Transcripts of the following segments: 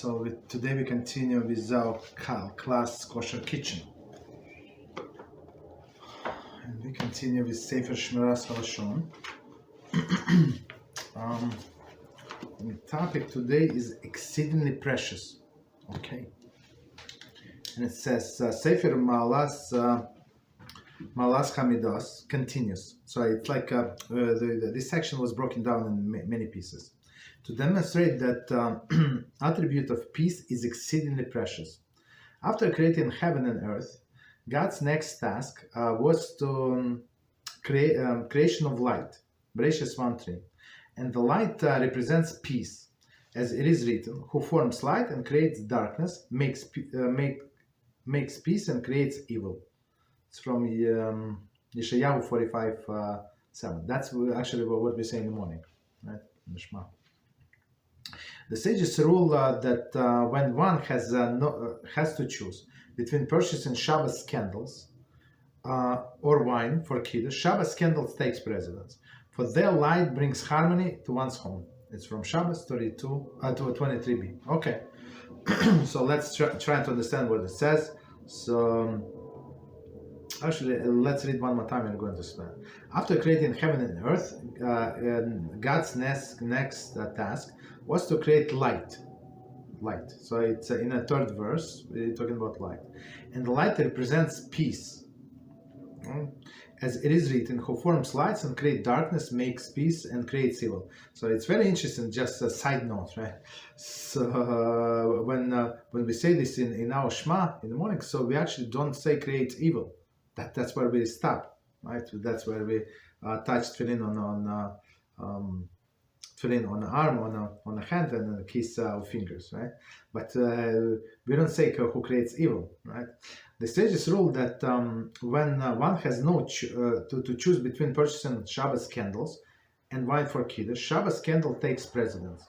So today we continue with our class Kosher Kitchen. And we continue with Sefer Shmiras Haloshon. The topic today is exceedingly precious. Okay. And it says Sefer Malas Hamidos continues. So it's like this section was broken down in many pieces to demonstrate that attribute of peace is exceedingly precious. After creating heaven and earth, God's next task was to create creation of light, Bereshit 1:3, and the light represents peace, as it is written, "Who forms light and creates darkness, makes peace and creates evil." It's from Yeshayahu 45:7. That's actually what we say in the morning, right? In the Shema. The sages rule that when one has to choose between purchasing Shabbos candles or wine for Kiddush, Shabbos candles takes precedence, for their light brings harmony to one's home. It's from Shabbos 32 to 23b. Okay, so let's try to understand what it says. So actually, let's read one more time and go into explain. After creating heaven and earth, God's next task was to create light. So it's in a third verse, we're talking about light. And the light represents peace. As it is written, "Who forms lights and creates darkness, makes peace and creates evil." So it's very interesting, just a side note, right? So when we say this in our Shema in the morning, so we actually don't say create evil. That's where we stop, right? That's where we touch tefillin on tefillin on the arm, on the hand, and kiss our fingers, right? But we don't say who creates evil, right? The sages rule that when one has to choose between purchasing Shabbos candles and wine for Kiddush, Shabbos candle takes precedence.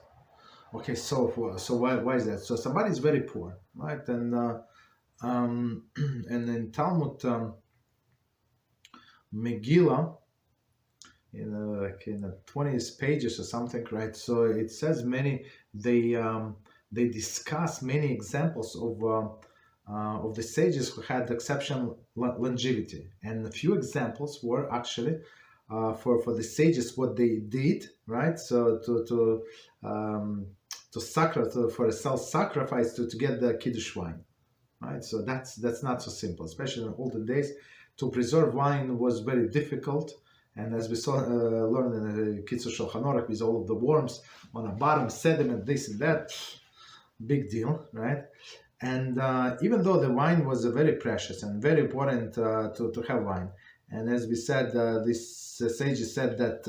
Okay, so why is that? So somebody is very poor, right? And in Talmud Megillah, in 20 pages or something, right? So it says they discuss many examples of the sages who had exceptional longevity, and a few examples were actually for the sages what they did, right? So for a self-sacrifice to get the Kiddush wine, right? So that's not so simple, especially in olden days. To preserve wine was very difficult. And as we saw, learned in the Kitzur Shulchan Aruch, with all of the worms on the bottom, sediment, this and that, big deal, right? And even though the wine was very precious and very important to have wine, and as we said, this sages said that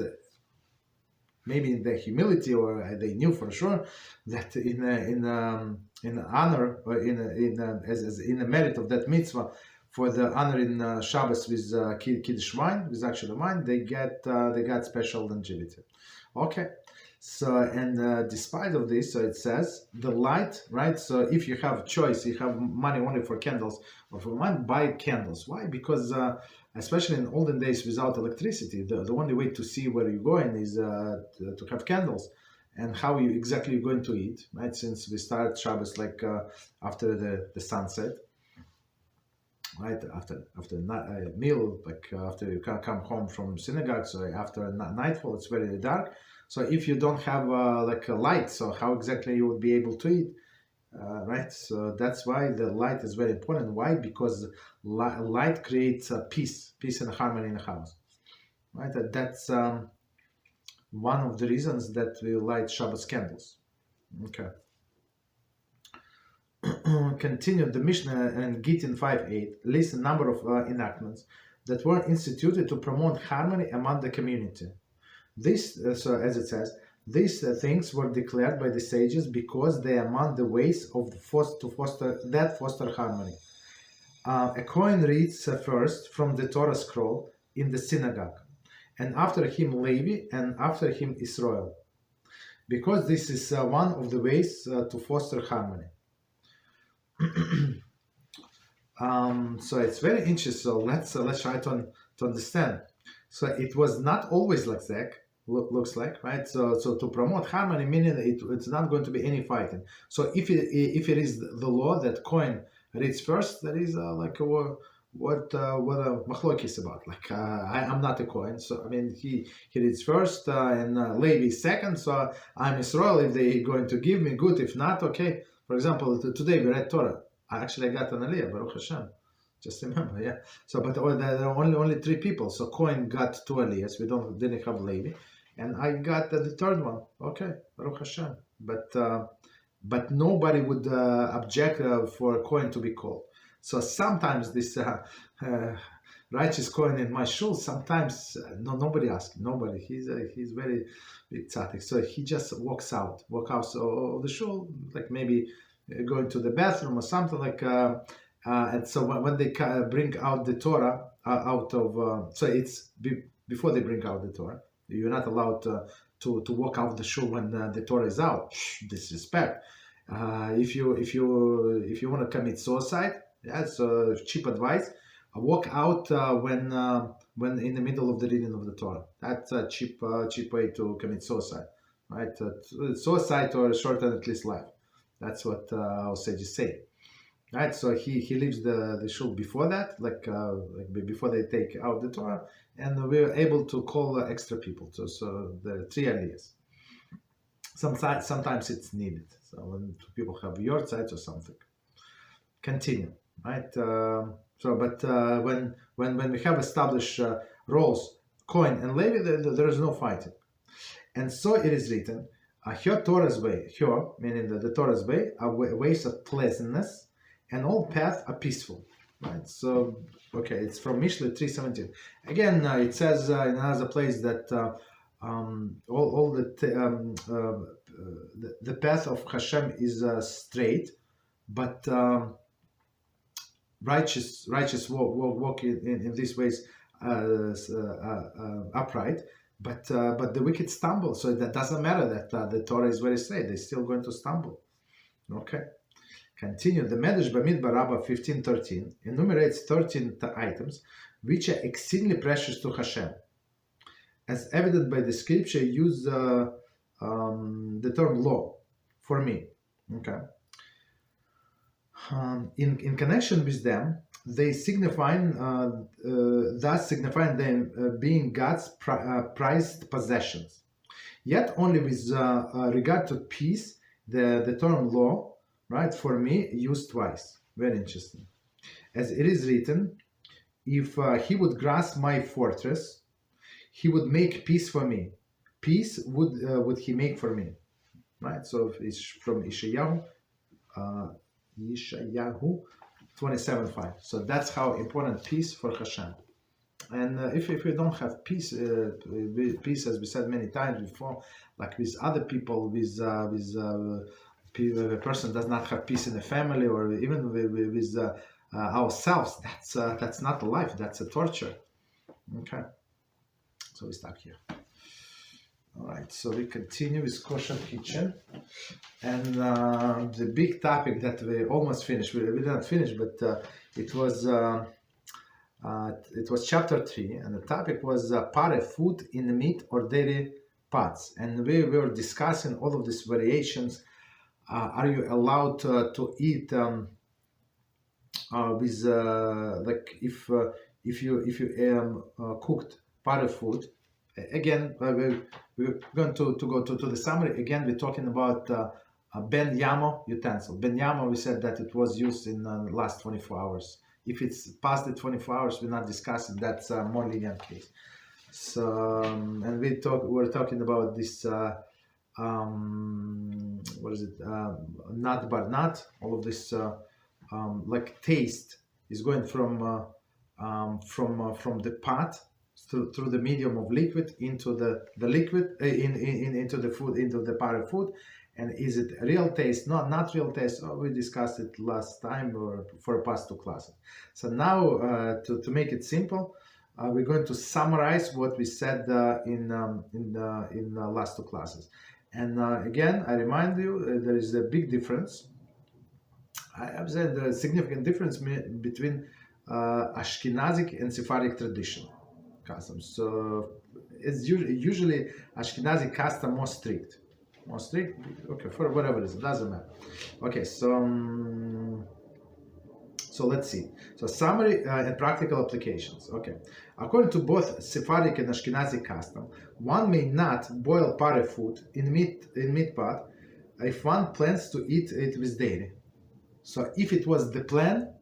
maybe in their humility, or they knew for sure that in honor or in the merit of that mitzvah, for the honor in Shabbos with Kiddush wine, with actual wine, they got special longevity. Okay, so and despite of this, so it says the light, right? So if you have choice, you have money only for candles or for wine, buy candles. Why? Because especially in olden days without electricity, the only way to see where you're going is to have candles. And how you exactly going to eat, right? Since we start Shabbos like after the sunset. Right after a meal, like after you come home from synagogue, so after nightfall, it's very dark. So if you don't have like a light, so how exactly you would be able to eat, right? So that's why the light is very important. Why? Because light creates peace and harmony in the house, right? That's one of the reasons that we light Shabbos candles. Okay. Continued, the Mishnah and Gittin 5:8 lists a number of enactments that were instituted to promote harmony among the community. This, so as it says, these things were declared by the sages because they are among the ways of foster harmony. A Kohen reads first from the Torah scroll in the synagogue, and after him Leib, and after him Israel, because this is one of the ways to foster harmony. So it's very interesting. So let's try to understand. So it was not always like that. looks like, right? So to promote harmony, meaning it's not going to be any fighting. So if it is the law that Cohen reads first, that is like what Machlok is about. Like I'm not a Cohen, so I mean he reads first and Leib is second. So I'm Israel. If they going to give me, good. If not, okay. For example, today we read Torah. I got an Aliyah, Baruch Hashem. Just remember, yeah. So, but there are only 3 people. So Cohen got 2 Aliyahs. We didn't have Levi, and I got the third one. Okay, Baruch Hashem. But nobody would object for Cohen to be called. So sometimes this righteous Cohen in my shul, sometimes nobody asks, nobody. He's very big tzaddik. So he just walk out of the shul, like maybe going to the bathroom or something like. And so when they bring out the Torah out of, so it's before they bring out the Torah, you're not allowed to walk out the shul when the Torah is out. Disrespect. If you want to commit suicide, that's cheap advice. Walk out when in the middle of the reading of the Torah. That's a cheap way to commit suicide, right? Suicide or shorten at least life. That's what our sages say. Right, so he leaves the shul before that, like before they take out the Torah, and we're able to call extra people. So the 3 aliyahs. Sometimes it's needed. So when people have your sides or something. Continue, right? When we have established roles, Cohen and Levi, there is no fighting, and so it is written. Her Torah's way, meaning the Torah's way, are ways of pleasantness, and all paths are peaceful, right? So, okay, it's from Mishle 3:17. Again, it says in another place that all the path of HaShem is straight, but righteous walk in these ways upright. But the wicked stumble. So that doesn't matter that the Torah is very straight. They're still going to stumble. Okay. Continue. The Medrash Bamidbar Rabbah 15:13 enumerates 13 items which are exceedingly precious to HaShem. As evident by the scripture, use the term law for me. Okay. In connection with them, they thus signifying them being God's prized possessions. Yet only with regard to peace, the term law, right, for me, used twice. Very interesting. As it is written, if he would grasp my fortress, he would make peace for me. Peace would he make for me. Right, so it's from Yeshayahu 27:5. So that's how important peace for HaShem. And if we don't have peace, peace, as we said many times before, like with other people, with a person does not have peace in the family, or even with ourselves, that's not a life, that's a torture. Okay, so we stop here. All right, so we continue with Kosher Kitchen, and the big topic that we almost finished. We didn't finish, but it was chapter 3, and the topic was pare food in meat or dairy pots, and we were discussing all of these variations. Are you allowed to eat with like if you cooked pare food? Again, we're going to go to the summary. Again, we're talking about ben yamo utensil. Ben yamo, we said that it was used in the last 24 hours. If it's past the 24 hours, we're not discussing. That's a more lenient case. So, and we're talking about this. What is it? Nut bar nut. All of this, like taste, is going from the pot through the medium of liquid into the liquid into the food, into the pare food. And is it real taste? Not real taste. Oh, we discussed it last time or for past 2 classes. So now to make it simple, we're going to summarize what we said in the last 2 classes. And again, I remind you, there is a big difference. I have said a significant difference between Ashkenazic and Sephardic tradition. customs. So it's usually Ashkenazi custom more strict. More strict? Okay, for whatever reason, doesn't matter. Okay, so let's see. So summary and practical applications. Okay, according to both Sephardic and Ashkenazi custom, one may not boil parve food in meat pot if one plans to eat it with dairy. So if it was the plan,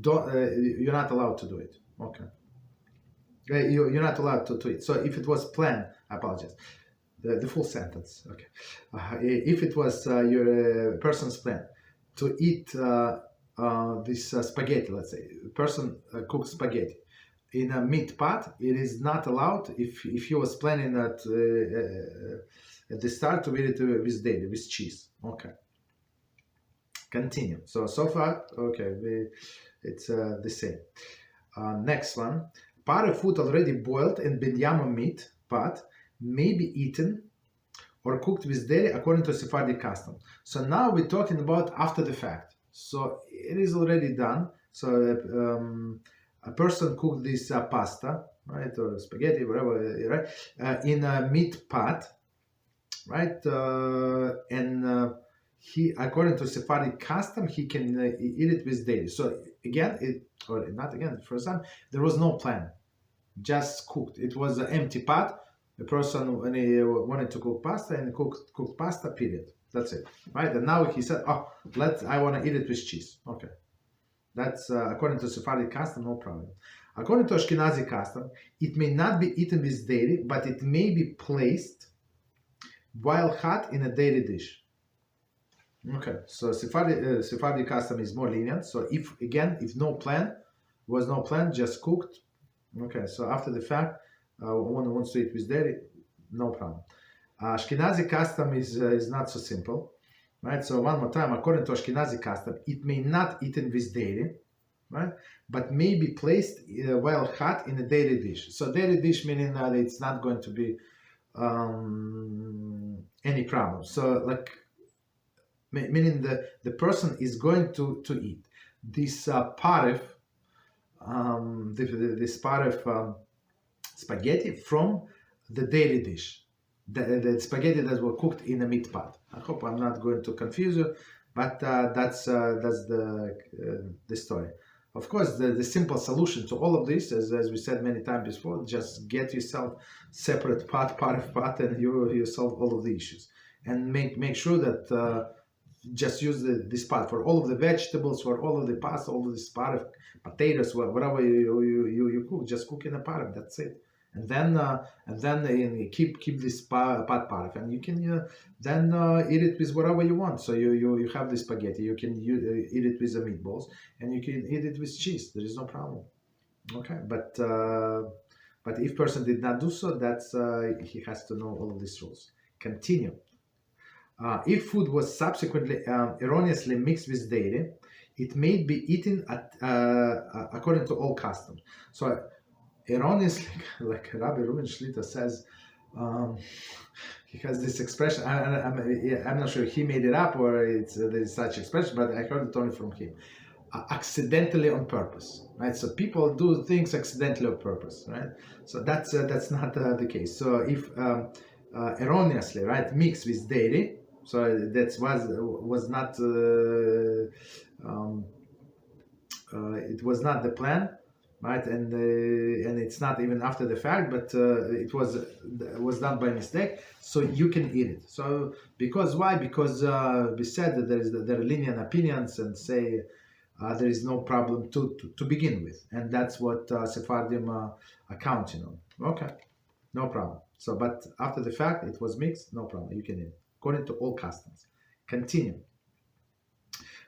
you're not allowed to do it. Okay. You're not allowed to eat. So if it was planned, I apologize. The full sentence. Okay. If it was your person's plan to eat this spaghetti, let's say, person cooks spaghetti in a meat pot, it is not allowed if he was planning at the start to eat it with dairy, with cheese. Okay. Continue. So far, okay, it's the same. Next one. Parve food already boiled in binyama meat pot may be eaten or cooked with dairy according to Sephardic custom. So now we're talking about after the fact. So it is already done. So a person cooked this pasta, right, or spaghetti, whatever, right, in a meat pot, right, and he, according to Sephardic custom, he can eat it with dairy. So again, or not again, for example, there was no plan, just cooked. It was an empty pot. The person, when he wanted to cook pasta, and cooked pasta, period. That's it, right? And now he said, oh, I want to eat it with cheese. Okay. That's according to Sephardic custom, no problem. According to Ashkenazi custom, it may not be eaten with dairy, but it may be placed while hot in a dairy dish. Okay, so Sephardic custom is more lenient. So if no plan, just cooked. Okay, so after the fact, one wants to eat with dairy, no problem. Ashkenazi custom is not so simple, right? So one more time, according to Ashkenazi custom, it may not eaten with dairy, right? But may be placed while hot in a dairy dish. So dairy dish meaning that it's not going to be any problem. So like meaning the person is going to eat this parve, this parve spaghetti from the dairy dish, the spaghetti that were cooked in a meat pot. I hope I'm not going to confuse you, but that's the story. Of course, the simple solution to all of this, as we said many times before, just get yourself separate parve pot, and you solve all of the issues. And make sure that just use this pot for all of the vegetables, for all of the pasta, all of this parve, potatoes, whatever you cook, just cook in a parve. That's it. And then keep this pot parve, and you can then eat it with whatever you want. So you have the spaghetti, you can eat it with the meatballs, and you can eat it with cheese. There is no problem. Okay, but if person did not do so, that's he has to know all of these rules. Continue. If food was subsequently erroneously mixed with dairy, it may be eaten according to all customs. So erroneously, like Rabbi Reuben Shlita says, he has this expression. I'm not sure he made it up or there's such expression, but I heard it only from him. Accidentally on purpose, right? So people do things accidentally on purpose, right? So that's not the case. So if erroneously, right, mixed with dairy, so that was not it was not the plan, right? And it's not even after the fact, but it was done by mistake. So you can eat it. So because why? Because we said that there are lenient opinions and say there is no problem to begin with, and that's what Sephardim are counting on. Okay, no problem. So, but after the fact, it was mixed, no problem. You can eat it according to all customs. Continue.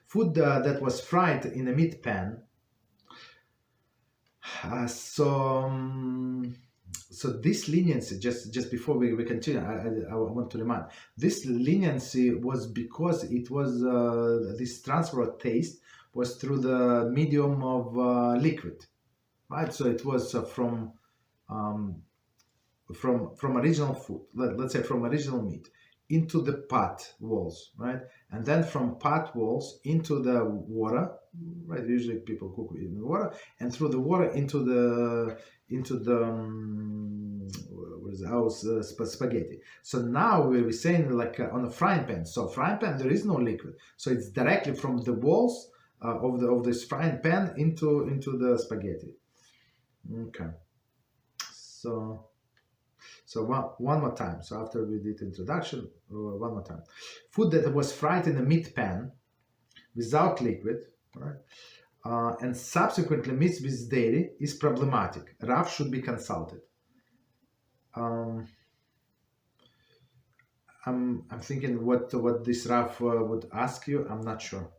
Food that was fried in a meat pan. So this leniency, just before we continue, I want to remind, this leniency was because it was this transfer of taste was through the medium of liquid, right? So it was from original food, let's say from original meat. into the pot walls, right? And then from pot walls into the water, right? Usually people cook in the water, and through the water into the what is it? Spaghetti. So now we're saying like on a frying pan. So frying pan, there is no liquid, so it's directly from the walls of this frying pan into the spaghetti. Okay. So one more time. So after we did introduction, one more time. Food that was fried in a meat pan without liquid, right, and subsequently mixed with dairy is problematic. Rav should be consulted. I'm thinking what this Rav would ask you. I'm not sure.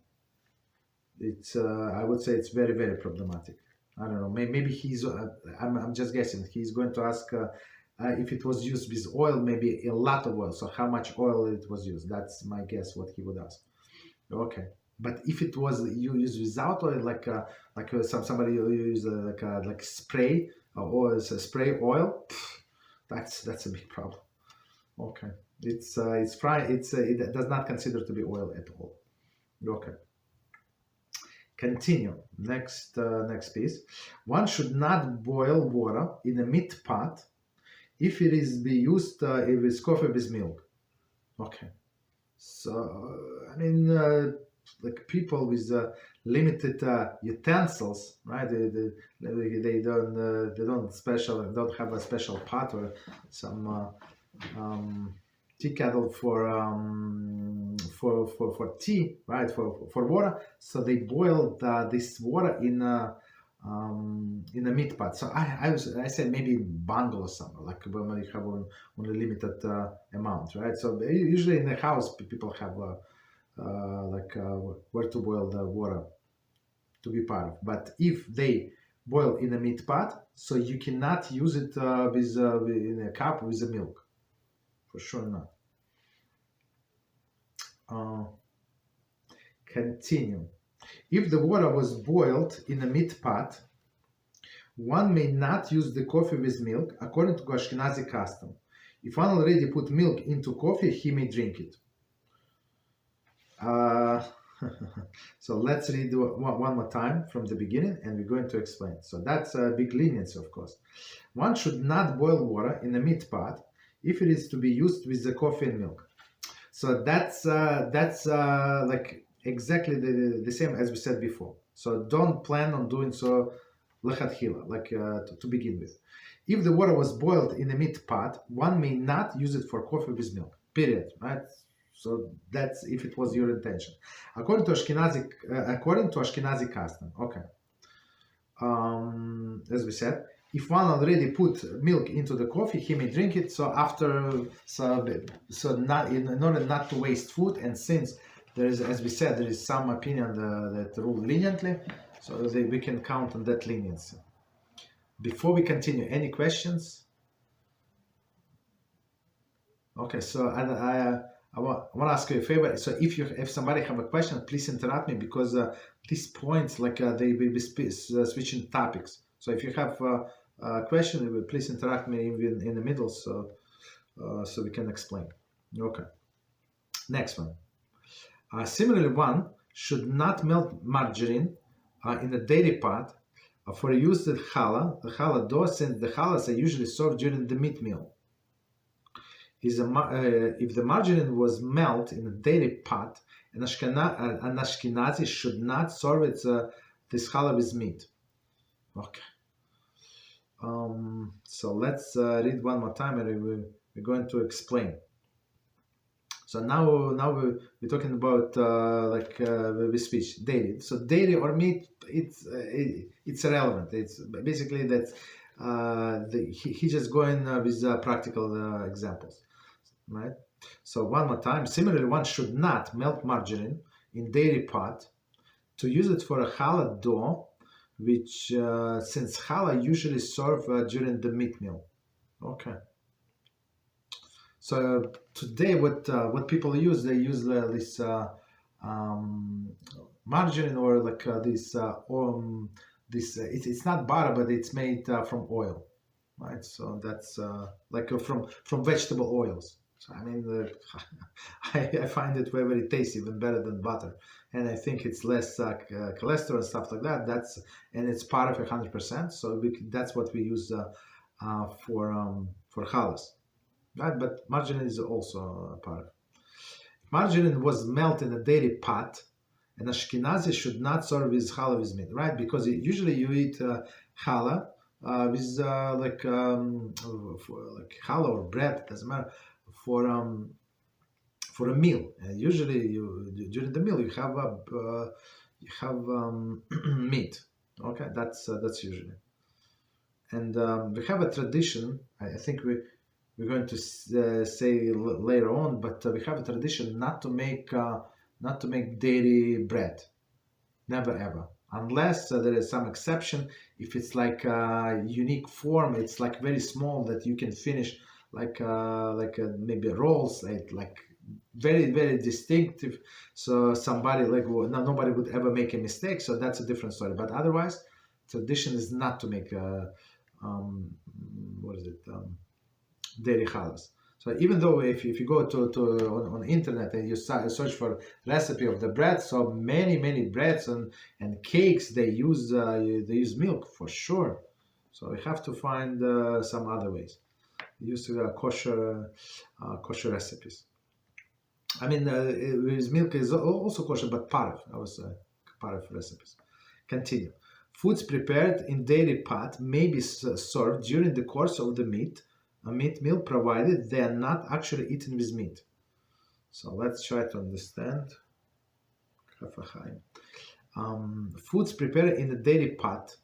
It's I would say it's very, very problematic. I don't know. Maybe he's. I'm just guessing. He's going to ask. If it was used with oil, maybe a lot of oil. So how much oil it was used? That's my guess what he would ask. Okay, but if it was used without oil, like somebody use like spray or spray oil, that's a big problem. Okay, it's fried. It does not consider to be oil at all. Okay. Continue. Next piece. One should not boil water in a meat pot if it is be used with coffee with milk. Okay, so I mean, like people with limited utensils, right? They don't have a special pot or some tea kettle for tea, right? For water. So they boiled this water in a meat pot. So I said maybe bungle or something, like when you have on a limited amount, right? So usually in the house people have where to boil the water to be part of. But if they boil in a meat pot, so you cannot use it in a cup with the milk, for sure not. Continue. If the water was boiled in a meat pot, one may not use the coffee with milk according to Ashkenazi custom. If one already put milk into coffee, he may drink it. So let's read one more time from the beginning, and we're going to explain. So that's a big leniency, of course. One should not boil water in a meat pot if it is to be used with the coffee and milk. So that's like exactly the same as we said before. So don't plan on doing so lechatchila, like to begin with. If the water was boiled in a meat pot, one may not use it for coffee with milk. Period. Right. So that's if it was your intention, according to Ashkenazi custom. Okay. As we said, if one already put milk into the coffee, he may drink it. So not in order not to waste food, and since there is, as we said, there is some opinion that rule leniently, so we can count on that leniency. Before we continue, any questions? Okay, so I want to ask you a favor. So if somebody have a question, please interrupt me, because these points they will be switching topics. So if you have a question, please interrupt me in the middle, so we can explain. Okay. Next one. Similarly, one should not melt margarine in a dairy pot for use with challah dough, since the challahs are usually served during the meat meal. If the margarine was melted in a dairy pot, an Ashkenazi should not serve this challah with meat. Okay. So let's read one more time, and we're going to explain. So now we're talking about we switch dairy. So dairy or meat, it's irrelevant. It's basically that he's just going with practical examples, right? So one more time. Similarly, one should not melt margarine in dairy pot to use it for a challah dough, which since challah usually served during the meat meal. Okay. So today, what people use, they use this margarine, or this it's not butter, but it's made from oil, right? So that's from vegetable oils. So I mean, I find it very tasty, even better than butter, and I think it's less cholesterol and stuff like that. And it's part of 100%. So that's what we use for challahs, right? But margarine is also a part of. Margarine was melted in a dairy pot, and Ashkenazi should not serve with challah with meat, right? Because usually you eat challah with like challah or bread, doesn't matter, for a meal. And usually during the meal you have meat. Okay, that's usually. And we have a tradition. I think we're going to say later on, but we have a tradition not to make dairy bread, never ever, unless there is some exception. If it's like a unique form, it's like very small that you can finish like maybe rolls, like very distinctive. So somebody nobody would ever make a mistake. So that's a different story. But otherwise, tradition is not to make dairy challahs. So even though if you go on internet and you search for recipe of the bread, so many breads and cakes they use milk for sure. So we have to find some other ways. Use kosher recipes. I mean, with milk is also kosher, but part of recipes. Continue. Foods prepared in dairy pot may be served during the course of the meat meal, provided they are not actually eaten with meat. So let's try to understand. Foods prepared in a dairy pot.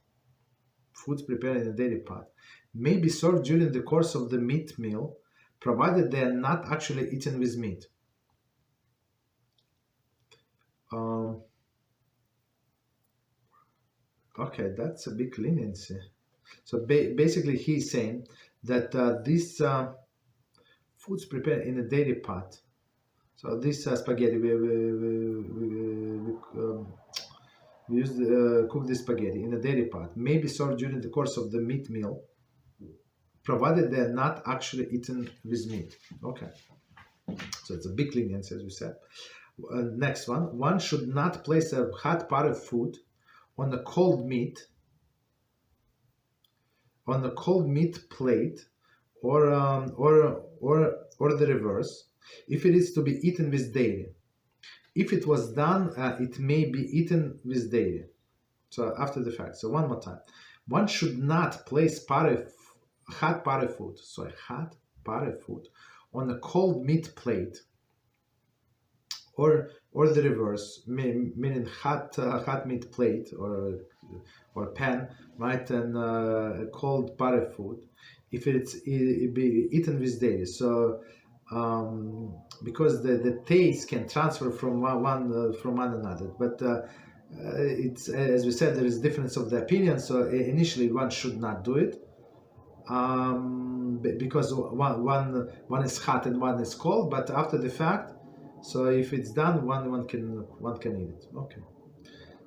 May be served during the course of the meat meal, provided they are not actually eaten with meat. Okay, that's a big leniency. So basically he's saying that these foods prepared in a dairy pot, so this spaghetti, we cook this spaghetti in a dairy pot, may be served during the course of the meat meal, provided they are not actually eaten with meat. Okay, so it's a big leniency, as we said. Next one should not place a hot pot of food on the cold meat plate, or the reverse, if it is to be eaten with dairy. If it was done, it may be eaten with dairy. So after the fact. So one more time. One should not place hot pot of food on a cold meat plate, or the reverse, meaning hot meat plate or pan, right, and cold pot of food, if it be eaten with dairy. So because the taste can transfer from one another, but it's, as we said, there is difference of the opinion. So initially one should not do it, because one is hot and one is cold. But after the fact, so if it's done, one can eat it. Okay.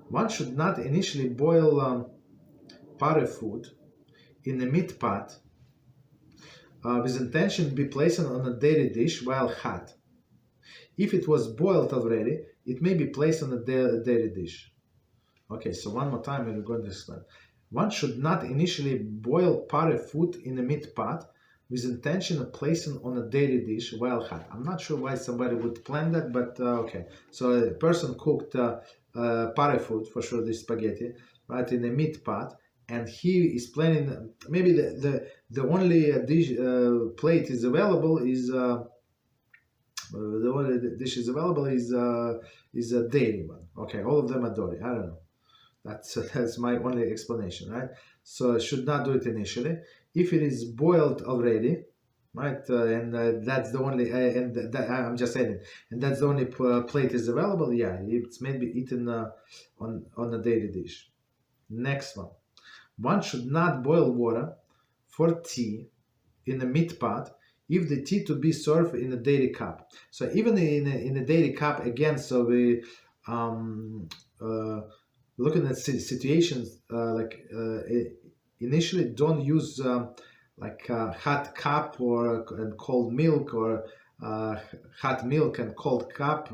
One should not initially boil pot of food in a meat pot with intention to be placed on a dairy dish while hot. If it was boiled already, it may be placed on a dairy dish. Okay, so one more time, we're going to explain. One should not initially boil pot of food in a meat pot with intention of placing on a dairy dish while hot. I'm not sure why somebody would plan that, but okay. So a person cooked pot of food, for sure, this spaghetti, right, in a meat pot, and he is planning, maybe the only dish plate is available is the only dish is available is a dairy one. Okay, all of them are dairy. I don't know. That's my only explanation, right? So I should not do it initially. If it is boiled already, right, and that's the only, I'm just saying, and that's the only plate is available, yeah, it's maybe eaten on a dairy dish. Next one. One should not boil water for tea in a meat pot if the tea to be served in a dairy cup. So even in a dairy cup, again, so we looking at situations initially don't use like a hot cup and cold milk or hot milk and cold cup,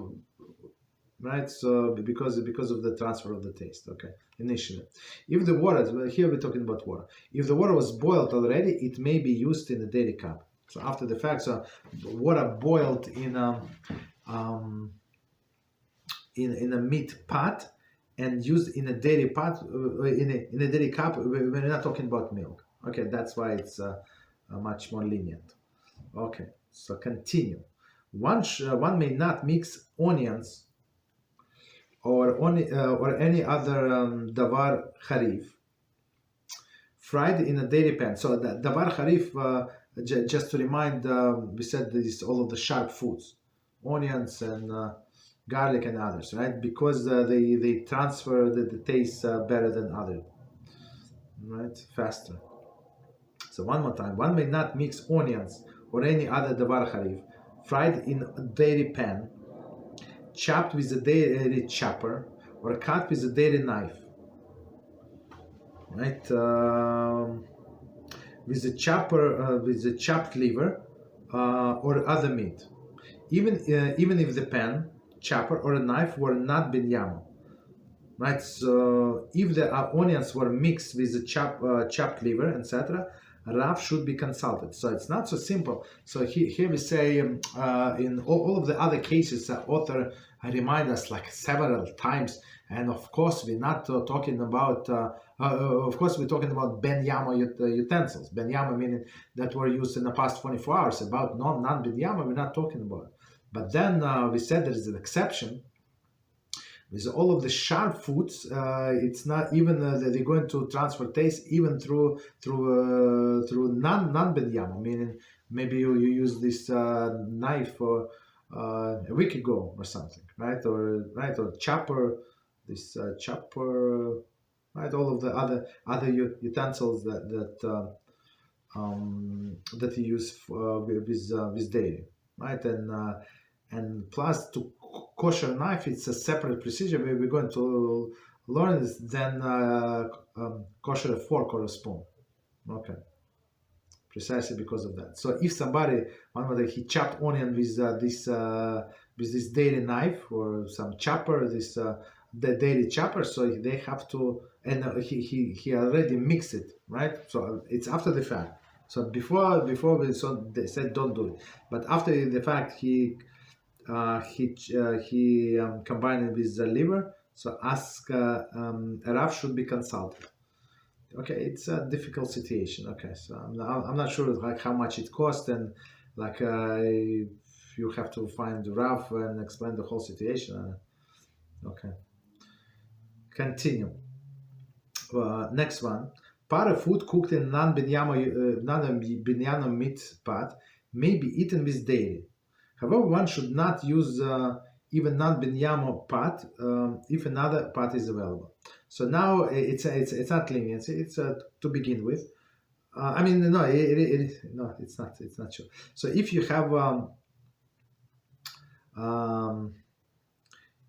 right? So because of the transfer of the taste, okay, initially. If the water, here we're talking about water, if the water was boiled already, it may be used in a dairy cup. So after the fact, so water boiled in a meat pot and used in a dairy pot, in a dairy cup, we're not talking about milk. Okay, that's why it's much more lenient. Okay, so continue. One may not mix onions or any other davar harif fried in a dairy pan. So the davar harif, just to remind, we said this all of the sharp foods, onions and garlic and others, right? Because they transfer the taste better than others, right? Faster. So one more time, one may not mix onions or any other davar harif fried in a dairy pan, chopped with a dairy chopper, or cut with a dairy knife, right? With a chopper, with a chopped liver or other meat, even if the pan, chopper, or a knife were not ben yama, right? So if the onions were mixed with the chopped liver, etc., Rav should be consulted. So it's not so simple. So here we say in all of the other cases, the author remind us like several times, and of course we're not talking about. Of course we're talking about ben yama utensils. Ben yama meaning that were used in the past 24 hours. About non ben yama we're not talking about. But then we said there is an exception. With all of the sharp foods, it's not even they're going to transfer taste even through non ben yama, meaning maybe you use this knife a week ago or something, right? Or chopper, this chopper, right? All of the other utensils that you use with dairy, right? And plus to kosher knife, it's a separate procedure where we're going to learn this than kosher a fork or a spoon. Okay, precisely because of that. So if somebody, he chopped onion with this dairy knife or some chopper, the dairy chopper, so they have to, and he already mixed it, right? So it's after the fact. So before they said don't do it, but after the fact he combined it with the liver. So ask Rav should be consulted. Okay, it's a difficult situation. Okay, so I'm not sure like how much it cost, and like you have to find Rav and explain the whole situation. Okay, continue. Next one. Part of food cooked in non-binyana meat pot may be eaten with dairy. However, one should not use even non-binyama pot if another pot is available. So now it's not lenient. It's to begin with. I mean, no, no, it's not. It's not true. So if you have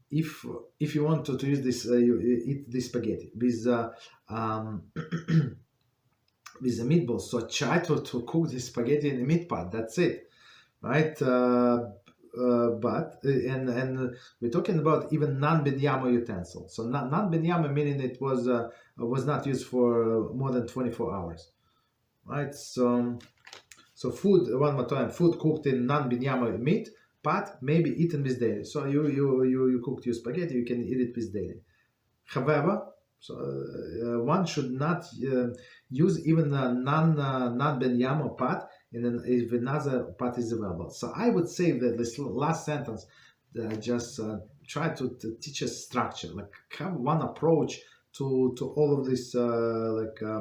if you want to use this, you eat this spaghetti with with the meatballs. So try to cook this spaghetti in a meat pot. That's it. Right, but we're talking about even non-binyama utensil. So non-binyama meaning it was not used for more than 24 hours, right? So food, one more time, food cooked in non-binyama meat pot may be eaten with dairy. So you cooked your spaghetti, you can eat it with dairy. However, so one should not use even a non-binyama pot if another pot is available. So I would say that this last sentence just try to teach us structure, like have one approach to all of these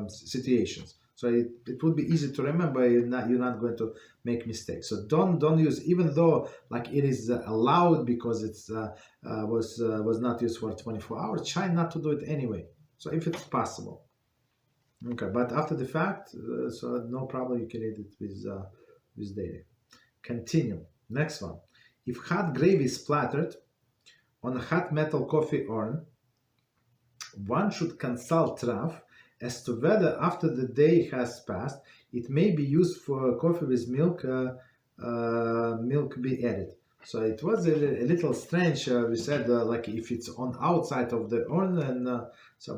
situations. So it would be easy to remember. You're not going to make mistakes. So don't use, even though like it is allowed because it's was not used for 24 hours. Try not to do it anyway. So if it's possible. Okay, but after the fact, so no problem, you can eat it with dairy. Continue. Next one. If hot gravy is splattered on a hot metal coffee urn, one should consult Rav as to whether after the day has passed, it may be used for coffee with milk milk be added. So it was a little strange. We said like if it's on outside of the urn, and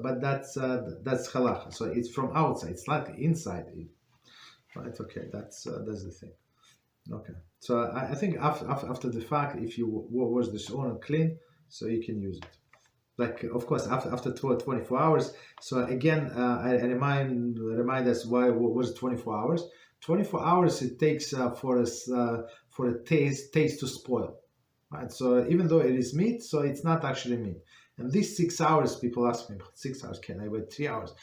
but that's halachah. So it's from outside. It's like inside. Right? Okay, that's the thing. Okay. So I think after the fact, if you wash this urn clean, so you can use it. Like, of course, after 24 hours. So again, I remind us why was 24 hours. 24 hours it takes for a taste to spoil, right? So even though it is meat, so it's not actually meat. And these 6 hours, people ask me about 6 hours. Can I wait 3 hours?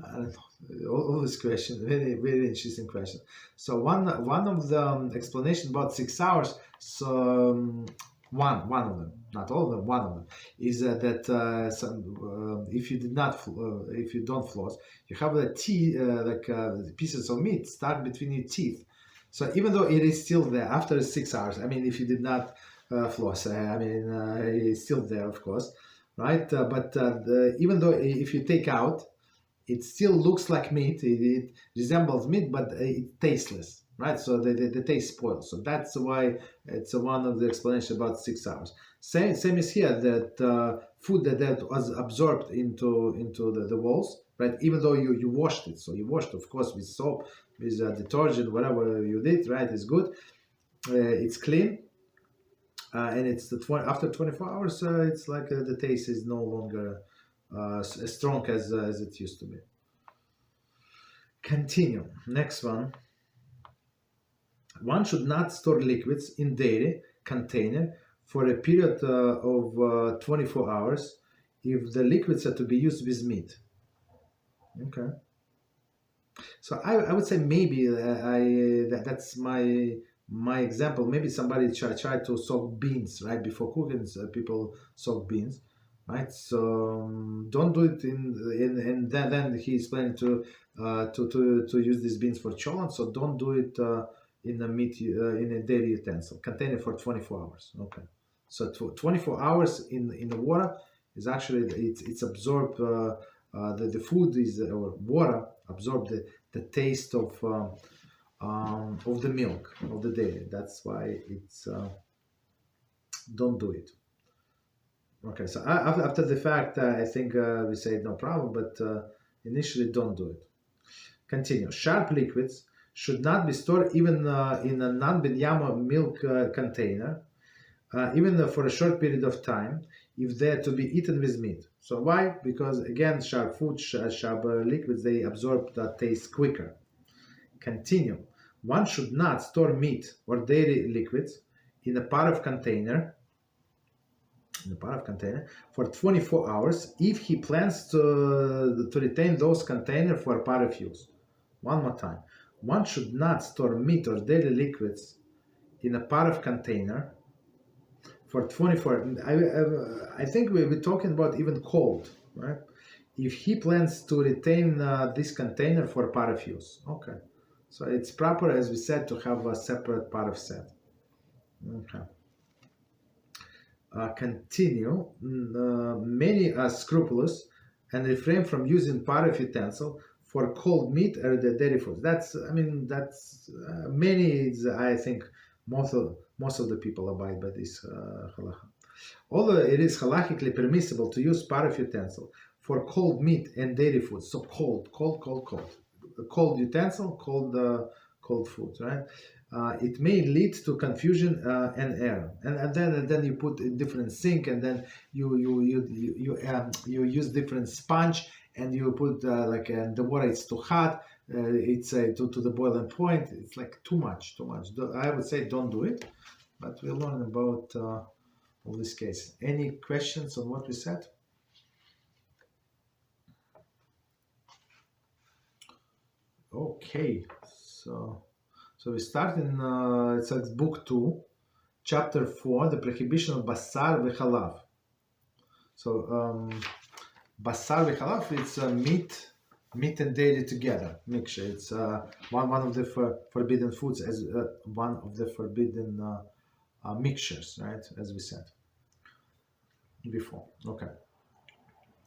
I don't know. All these questions, very very interesting question. So one of the explanation about 6 hours. So one of them, not all of them, one of them is that if you if you don't floss, you have the teeth, pieces of meat stuck between your teeth. So even though it is still there after 6 hours, I mean, if you did not floss, it's still there, of course, right? Even though if you take out, it still looks like meat. It resembles meat, but it's tasteless, right? So the taste spoils. So that's why it's one of the explanations about 6 hours. Same is here, that food that was absorbed into the walls, right? Even though you washed it. So you washed, of course, with soap, with detergent, whatever you did, right? It's good. It's clean. And it's after 24 hours, it's like the taste is no longer as strong as it used to be. Continue. Next one. One should not store liquids in dairy container for a period of 24 hours if the liquids are to be used with meat. Okay. So I would say maybe that's my example. Maybe somebody try to soak beans, right? Before cooking, people soak beans, right? So don't do it and then he explained to use these beans for cholent. So don't do it in a meat in a dairy utensil container for 24 hours. Okay, so 24 hours in the water is actually it's absorbed. The food is or water absorb the taste of the milk of the dairy. That's why it's don't do it. Okay, so after the fact, I think we say no problem, but initially don't do it. Continue. Sharp liquids should not be stored even in a non-binyama milk container, even for a short period of time, if they are to be eaten with meat. So why? Because again, sharp food, sharp liquids, they absorb the taste quicker. Continue. One should not store meat or dairy liquids in a pot of container for 24 hours if he plans to retain those containers for part of use. One more time. One should not store meat or dairy liquids in a pot of container for 24. I think we're talking about even cold, right? If he plans to retain this container for part of use. Okay. So it's proper, as we said, to have a separate pot of set. Okay. Continue. Many are scrupulous and refrain from using pot of utensil for cold meat or the dairy foods. That's many. Is, I think most of the people abide by this halachah. Although it is halachically permissible to use pot of utensil for cold meat and dairy foods, so cold utensil, cold food, right? It may lead to confusion and error, and then you put a different sink, and then you use different sponge, and you put and the water is too hot, it's to the boiling point. It's like too much. I would say don't do it, but we'll learn about all these cases. Any questions on what we said? Okay, so we start in it's like book 2, chapter 4, the prohibition of basar v'chalav. So basar v'chalav, it's meat and dairy together mixture. It's one of the forbidden foods, as one of the forbidden mixtures, right? As we said before. Okay.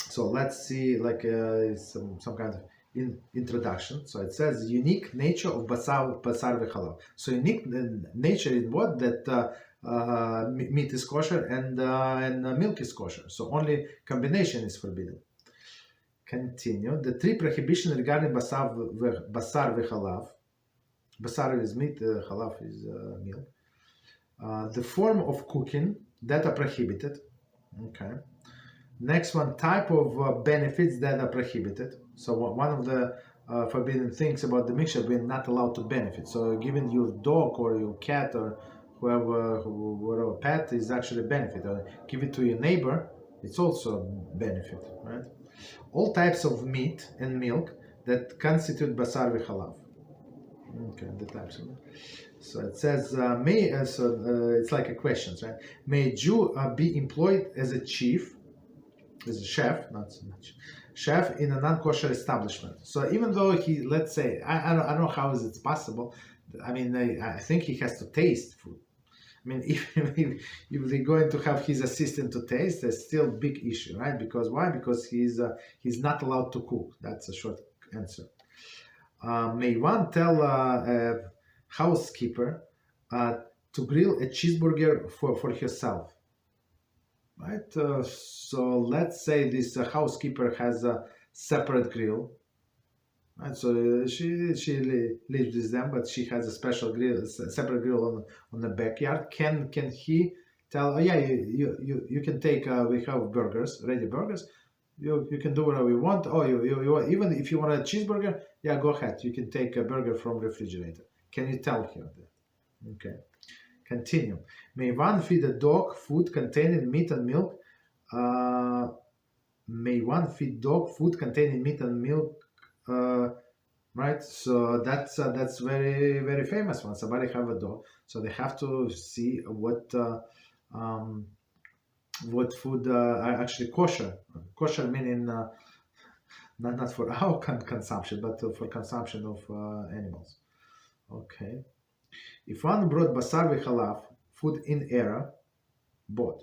So let's see, some kind of in introduction. So it says unique nature of basar v'chalav. So unique nature in what? That meat is kosher and milk is kosher. So only combination is forbidden. Continue. The three prohibitions regarding basar v'chalav. Basar is meat, chalav is milk. The form of cooking that are prohibited. Okay. Next one, type of benefits that are prohibited. So one of the forbidden things about the mixture, we're not allowed to benefit. So giving your dog or your cat or whoever pet is actually a benefit. Or give it to your neighbor, it's also a benefit, right? All types of meat and milk that constitute basar v'chalav. Okay, the types of. So it says, it's like a question, right? May a Jew be employed as a chief, as a chef, not so much, chef in a non-kosher establishment. So even though he, let's say, I don't know how is it possible. I mean, I think he has to taste food. I mean, if they're going to have his assistant to taste, there's still a big issue, right? Because why? Because he's not allowed to cook. That's a short answer. May one tell a housekeeper to grill a cheeseburger for herself, right? So let's say this housekeeper has a separate grill, right? So she lives with them, but she has a special grill, a separate grill on the backyard. Can he tell? Oh yeah, you can take. We have burgers, ready burgers. You can do whatever you want. Oh, you even if you want a cheeseburger, yeah, go ahead. You can take a burger from refrigerator. Can you tell her that? Okay. Continue. May one feed a dog food containing meat and milk? May one feed dog food containing meat and milk? Right. So that's very, very famous one. Somebody have a dog, so they have to see what food are actually kosher. Kosher meaning not for our consumption, but for consumption of animals. Okay. If one brought basar v'chalav, food in error, bought,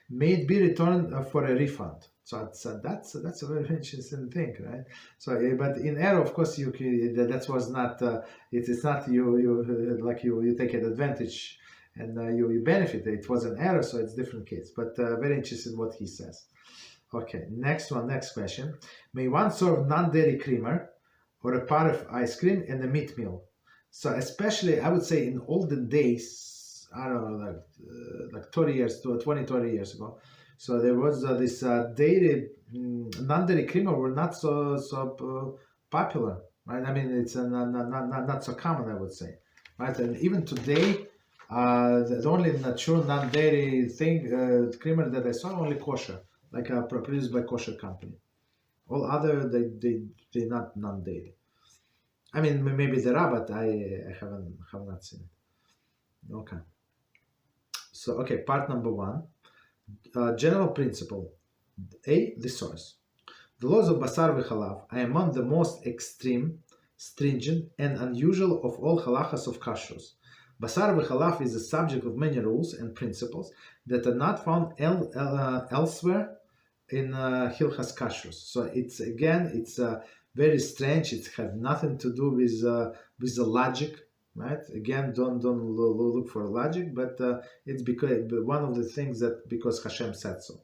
may it be returned for a refund. So that's a very interesting thing, right? So, but in error, of course, that was not. It is not you take an advantage and you benefit. It was an error, so it's a different case. But very interesting what he says. Okay, next question. May one serve non-dairy creamer or a pot of ice cream and a meat meal? So especially, I would say in olden days, I don't know, like 20 years ago. So there was this dairy, non-dairy creamer were not so popular, right? I mean, it's not so common, I would say, right? And even today, the only natural non-dairy thing creamer that I saw only kosher, like produced by kosher company. All other they not non-dairy. I mean, maybe there are, but I have not seen it. Okay. So okay, part number 1. General principle. A. The source. The laws of basar v'chalav are among the most extreme, stringent, and unusual of all halachos of Kashrus. Basar v'chalav is the subject of many rules and principles that are not found elsewhere in Hilchas Kashrus. So it's very strange. It has nothing to do with the logic, right? Again, don't look for logic, but it's because one of the things that because HaShem said so.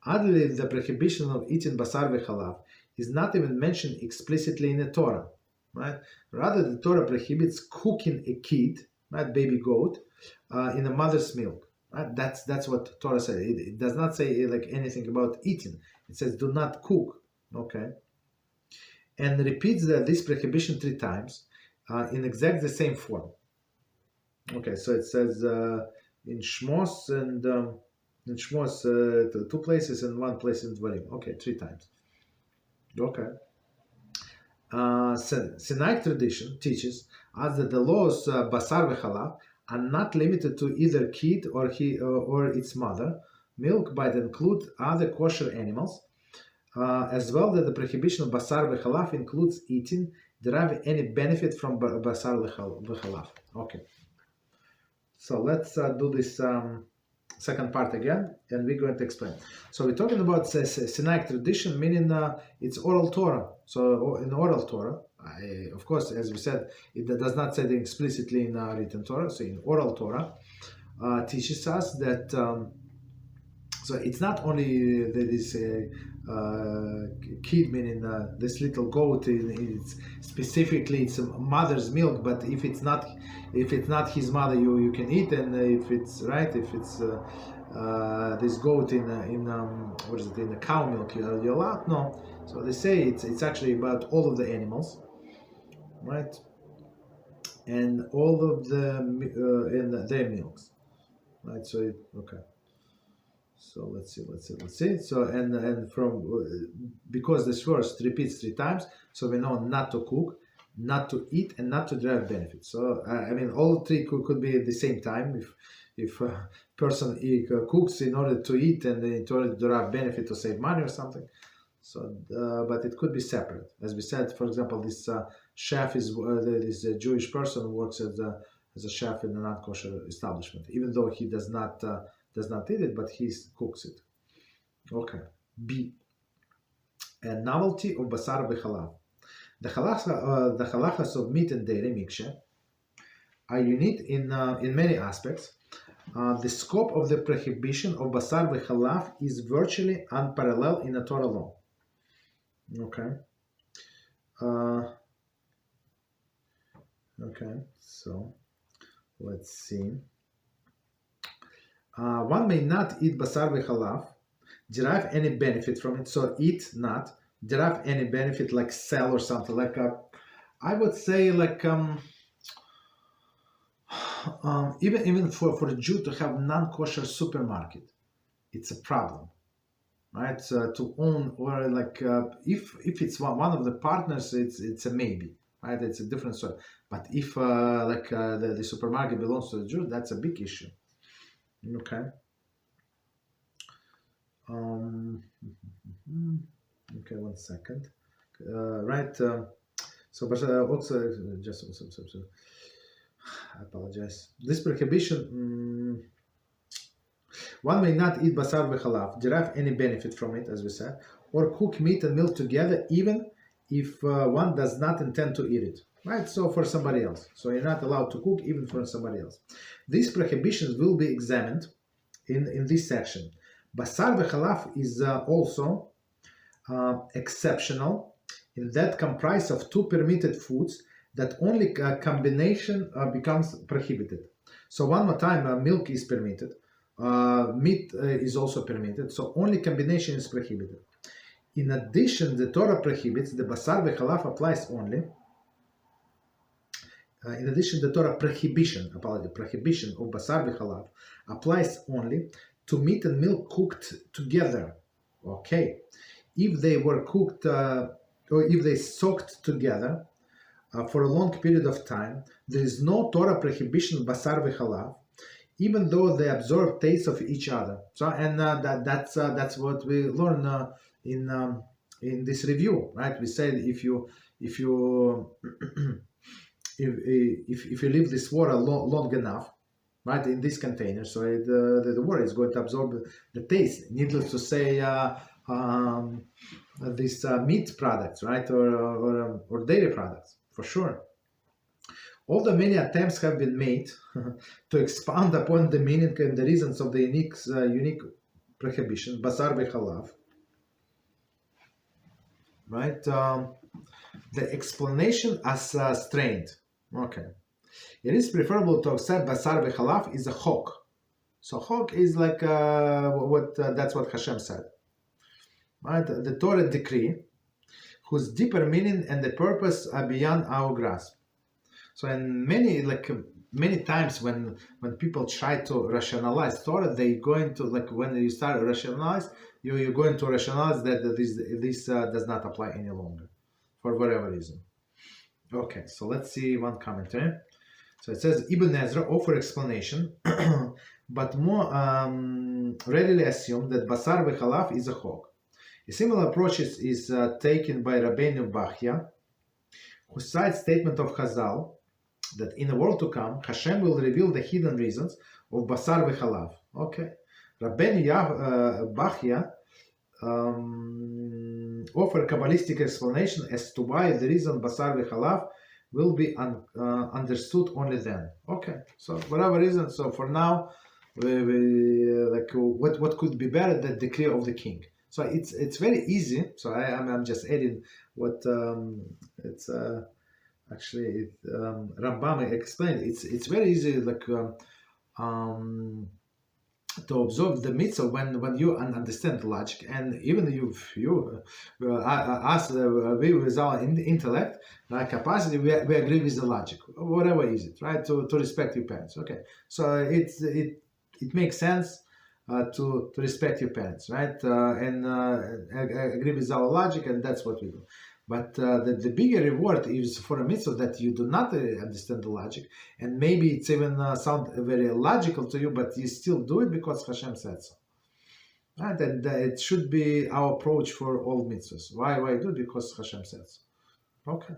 Oddly, the prohibition of eating basar v'chalav is not even mentioned explicitly in the Torah, right? Rather, the Torah prohibits cooking a kid, right, baby goat, in a mother's milk. Right? That's what Torah says. It does not say like anything about eating. It says do not cook. Okay, and repeats this prohibition 3 times in exactly the same form. Okay, so it says in Shmos and in Shmos 2 places and 1 place in Dvarim. Okay, 3 times. Okay. Sinai tradition teaches us that the laws basar v'chalav are not limited to either kid or its mother milk, but include other kosher animals, as well that the prohibition of basar v'chalav includes eating, derive any benefit from basar v'chalav. Okay, so let's do this second part again, and we're going to explain. So we're talking about Sinaitic tradition, meaning it's oral Torah. So in oral Torah, of course, as we said, it does not say it explicitly in written Torah. So in oral Torah, teaches us that. So it's not only this kid, meaning this little goat. It's specifically it's a mother's milk, but if it's not his mother, you can eat, and if it's this goat in what is it, in the cow milk, you're allowed. No. So they say it's actually about all of the animals, right? And all of the in their milks, right? So okay. So let's see. So and from because this verse repeats 3 times, so we know not to cook, not to eat, and not to derive benefits. So I mean, all 3 could be at the same time. If a person cooks in order to eat and in order to derive benefit to save money or something. So, but it could be separate. As we said, for example, this chef is this Jewish person who works as a chef in a non-kosher establishment, even though he does not eat it, but he cooks it. Okay. B. A novelty of basar b'chalav. The halachos of meat and dairy mixture are unique in many aspects. The scope of the prohibition of basar b'chalav is virtually unparalleled in the Torah law. Okay. Okay. So let's see. One may not eat basar v'chalav, derive any benefit from it. So eat not, derive any benefit like sell or something like I would say like even for a Jew to have non-kosher supermarket, it's a problem, right? To own or like if it's one of the partners, it's a maybe, right? It's a different story. But if the supermarket belongs to the Jew, that's a big issue. Okay. Okay, 1 second. Right. So, but also just I apologize. This prohibition. One may not eat basar v'chalav, derive any benefit from it, as we said, or cook meat and milk together, even if one does not intend to eat it. Right, so for somebody else. So you're not allowed to cook even for somebody else. These prohibitions will be examined in this section. Basar v'chalav is also exceptional in that comprise of 2 permitted foods that only combination becomes prohibited. So one more time, milk is permitted, meat is also permitted, so only combination is prohibited. In addition, the Torah prohibits the basar v'chalav applies only. In addition, the Torah prohibition of basar v'chalav applies only to meat and milk cooked together. Okay, if they were cooked or if they soaked together for a long period of time, there is no Torah prohibition of basar v'chalav, even though they absorb taste of each other. So, and that's what we learn in this review, right? We said if you if you leave this water long enough, right, in this container, so the water is going to absorb the taste. Needless to say, these meat products, right, or dairy products, for sure. Although many attempts have been made to expound upon the meaning and the reasons of the unique prohibition, basar v'chalav, right, the explanation as strained. Okay. It is preferable to accept basar v'chalav is a chok. So chok is like that's what HaShem said. Right? The Torah decree, whose deeper meaning and the purpose are beyond our grasp. So in many times when people try to rationalize Torah, they going to, like, when you start to rationalize, you're going to rationalize that this does not apply any longer for whatever reason. Okay, so let's see one commentary. So it says, Ibn Ezra offer explanation, but more readily assume that basar v'chalav is a chok. A similar approach is taken by Rabbeinu Bachya, who cites statement of Chazal that in the world to come, HaShem will reveal the hidden reasons of basar v'chalav. Okay, Rabbeinu Bachya offer a Kabbalistic explanation as to why the reason basar v'chalav will be understood only then. Okay, so whatever reason. So for now, like what could be better than the decree of the king? So it's very easy. So I'm just adding what it's actually Rambam explained. It's very easy, like to observe the mitzvah when you understand the logic, and even us we with our intellect, like capacity, we agree with the logic, whatever is it, right? To respect your parents. Okay, so it makes sense to respect your parents, right? And agree with our logic, and that's what we do. But the bigger reward is for a mitzvah that you do not understand the logic, and maybe it's even sound very logical to you, but you still do it because HaShem said so. Right? And it should be our approach for all mitzvahs. Why do it? Because HaShem said so. Okay.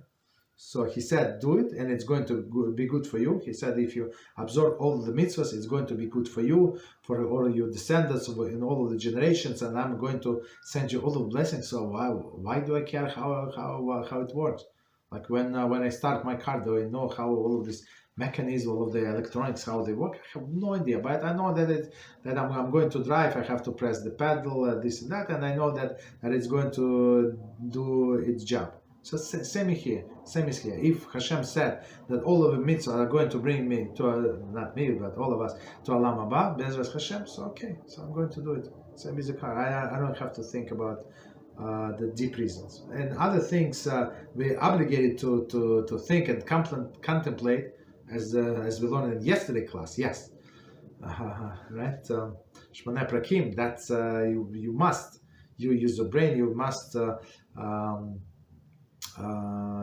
So he said, do it, and it's going to be good for you. He said, if you absorb all the mitzvahs, it's going to be good for you, for all your descendants in all of the generations, and I'm going to send you all the blessings. So why do I care how it works? Like when I start my car, do I know how all of this mechanism, all of the electronics, how they work? I have no idea, but I know that I'm going to drive. I have to press the pedal, this and that, and I know that it's going to do its job. So same is here. If Hashem said that all of the mitzvahs are going to bring me to, not me, but all of us, to Olam Haba, Beezrat Hashem, so okay, so I'm going to do it. Same as the car. I don't have to think about the deep reasons. And other things we're obligated to think and contemplate, as we learned in yesterday class. Yes, right? Shmona Prakim. That's you must. You use your brain. You must.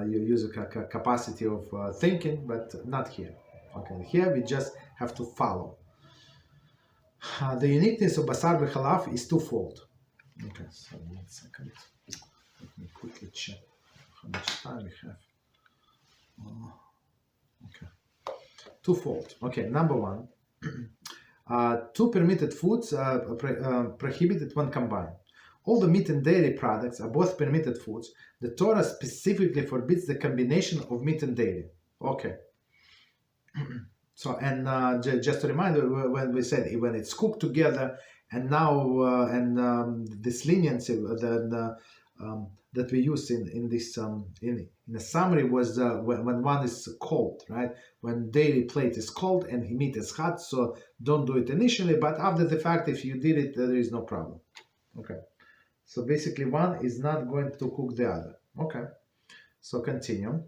You use a capacity of thinking, but not here. Okay, here we just have to follow. The uniqueness of basar v'chalav is twofold. Okay, so 1 second. Let me quickly check how much time we have. Okay, twofold. Okay, number one, two permitted foods prohibited when combined. All the meat and dairy products are both permitted foods. The Torah specifically forbids the combination of meat and dairy. Okay. So, and just to remind you, when we said when it's cooked together, and now this leniency that we use in this in the summary was when one is cold, right? When dairy plate is cold and meat is hot, so don't do it initially. But after the fact, if you did it, there is no problem. Okay. So basically one is not going to cook the other. Okay, so continue.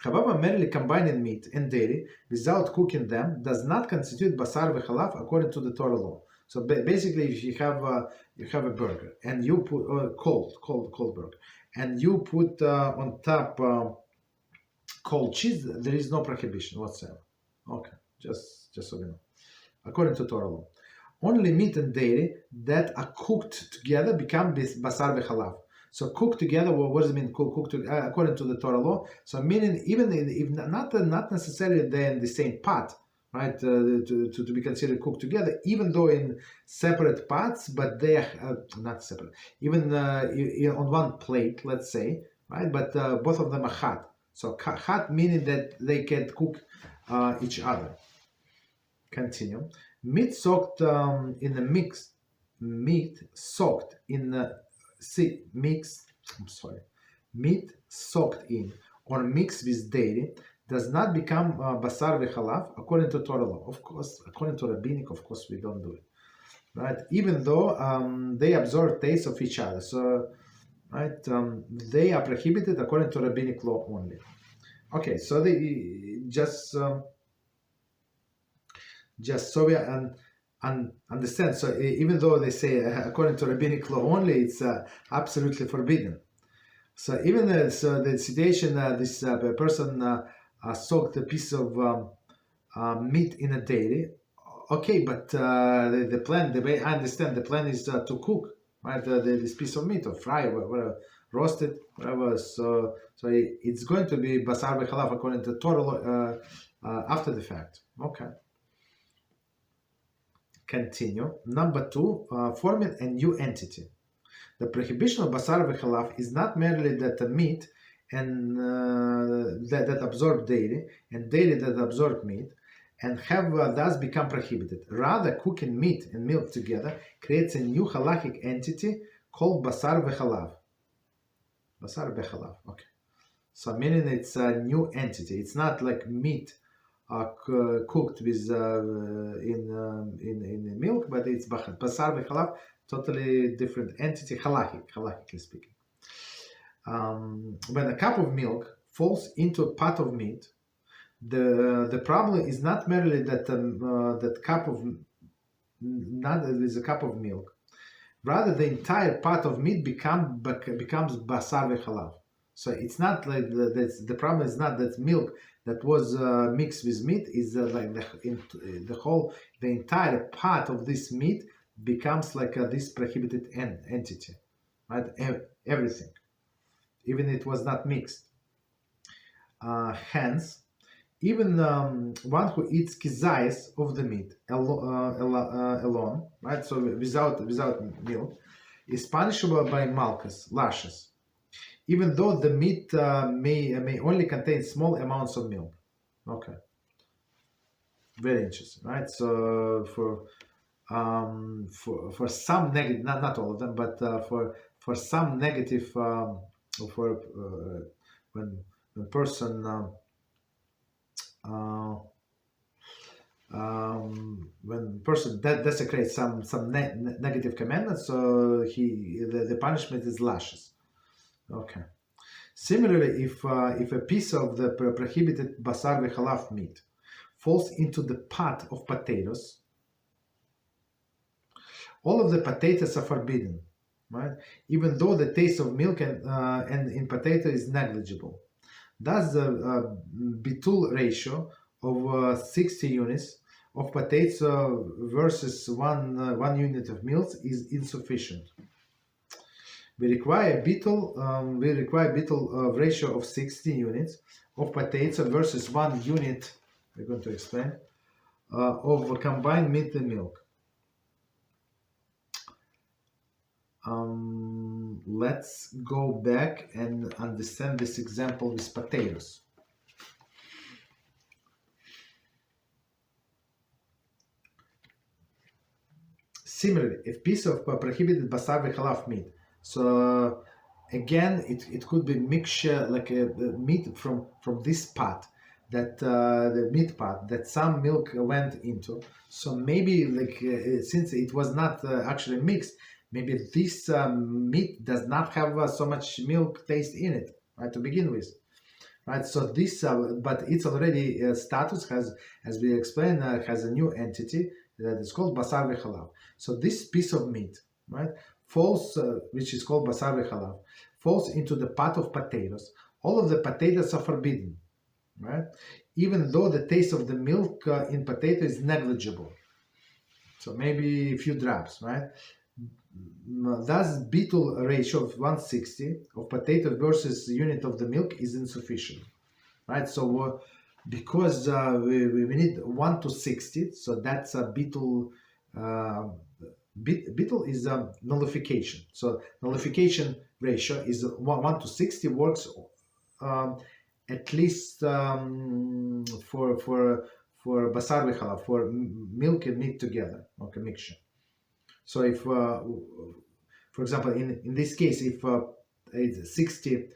However, merely combining meat and dairy without cooking them does not constitute basar v'chalav according to the Torah law. So basically, if you have a burger and you put cold burger, and you put on top cold cheese, there is no prohibition whatsoever. Okay, just so we know, according to Torah law. Only meat and dairy that are cooked together become basar v'chalav. So cooked together, what does it mean? Cooked together, according to the Torah law. So meaning even if not necessarily they're in the same pot, right? To be considered cooked together, even though in separate pots, but they are not separate. Even on one plate, let's say, right? But both of them are hot. So hot meaning that they can cook each other. Continue. Meat soaked in the mix. Meat soaked in the Meat soaked in or mixed with dairy does not become basar v'chalav according to Torah law. Of course, according to rabbinic, of course, we don't do it, right? Even though they absorb taste of each other. So, right, they are prohibited according to rabbinic law only. Okay, so they just so we understand. So even though they say according to rabbinic law only, it's absolutely forbidden. So even the situation, this person soaked a piece of meat in a dairy. Okay, but the plan, the way I understand, the plan is to cook, right? This piece of meat or fry, whatever, roasted, whatever. So it's going to be basar v'chalav according to Torah after the fact. Okay. Continue. Number 2, forming a new entity. The prohibition of basar v'chalav is not merely that the meat and that absorb daily, and daily that absorb meat, and have thus become prohibited. Rather, cooking meat and milk together creates a new halachic entity called basar v'chalav. Basar v'chalav. Okay. So meaning it's a new entity. It's not like meat cooked with in milk, but it's basar v'chalav, totally different entity, halachically speaking. When a cup of milk falls into a pot of meat, the problem is not merely that that cup of is a cup of milk. Rather, the entire pot of meat becomes basar v'chalav. So it's not like the problem is not that milk that was mixed with meat is like the entire pot of this meat becomes like this prohibited entity, right? Everything, even it was not mixed. Hence, even one who eats kizayis of the meat alone, right? So without milk, is punishable by malchus, lashes, even though the meat may only contain small amounts of milk. Okay, very interesting, right? So for some negative, not all of them, but for some negative, when a person when person desecrates some negative commandments, so the punishment is lashes. Okay. Similarly, if a piece of the prohibited basar v'chalav meat falls into the pot of potatoes, all of the potatoes are forbidden, right? Even though the taste of milk and in potato is negligible. Thus, the bitul ratio of 60 units of potato versus one unit of milk is insufficient. We require bitul ratio of 60 units of potato versus 1 unit. We're going to explain of combined meat and milk. Let's go back and understand this example with potatoes. Similarly, if piece of prohibited basar v'chalav meat, so again, it could be mixture like a meat from this pot, that the meat pot that some milk went into. So maybe like since it was not actually mixed, maybe this meat does not have so much milk taste in it, right, to begin with, right? So this, but it's already status has, as we explained, has a new entity that is called basar v'chalav. So this piece of meat, right, falls, which is called basar v'chalav, falls into the pot of potatoes. All of the potatoes are forbidden, right? Even though the taste of the milk in potato is negligible. So maybe a few drops, right? Thus, bitul ratio of 160 of potato versus unit of the milk is insufficient, right? So because we need 1 to 60, so that's a bitul. Bitul is a nullification. So nullification ratio is 1 to 60 works at least for basar v'chalav, for milk and meat together, okay, mixture. So if, for example, in this case, if it's 60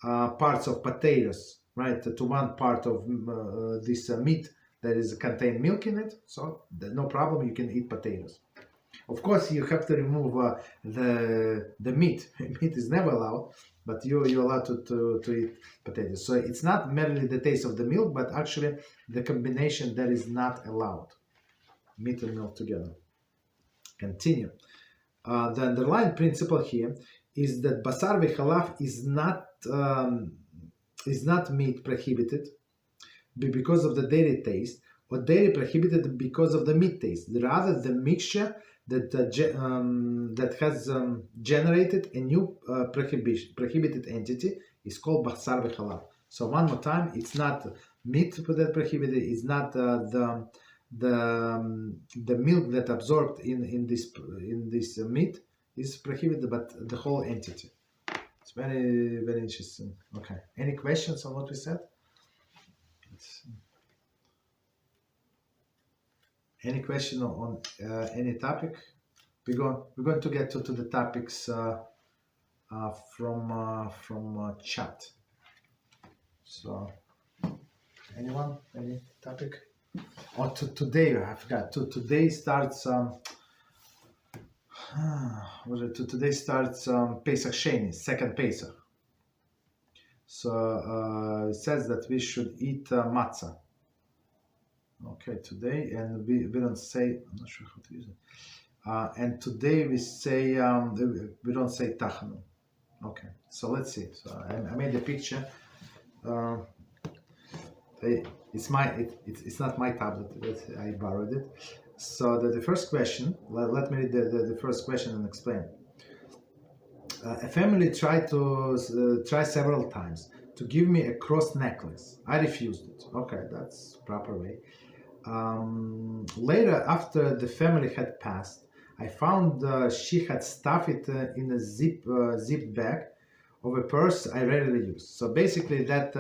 parts of potatoes, right, to 1 part of this meat that is contain milk in it, so no problem, you can eat potatoes. Of course, you have to remove the meat. Meat is never allowed, but you're allowed to eat potatoes. So it's not merely the taste of the milk, but actually the combination that is not allowed, meat and milk together. Continue. The underlying principle here is that basar v'chalav is not meat prohibited because of the dairy taste, or dairy prohibited because of the meat taste. Rather, the mixture that has generated a new prohibited entity is called basar v'chalav. So one more time, it's not meat that prohibited, it's not the the milk that absorbed in this meat is prohibited, but the whole entity. It's very, very interesting. Okay. Any questions on what we said? Any question on any topic? We're going to get to the topics from chat. So, anyone? Any topic? Or today, I forgot. Today starts. Today starts Pesach Sheni, second Pesach. So it says that we should eat matzah. Okay, today, and we don't say. I'm not sure how to use it. And today we say we don't say tachanun. Okay, so let's see. So I made a picture. It's not my tablet. I borrowed it. So the first question. Let me read the first question and explain. A family tried several times to give me a cross necklace. I refused it. Okay, that's proper way. Later, after the family had passed, I found she had stuffed it in a zipped bag of a purse I rarely use. So basically that,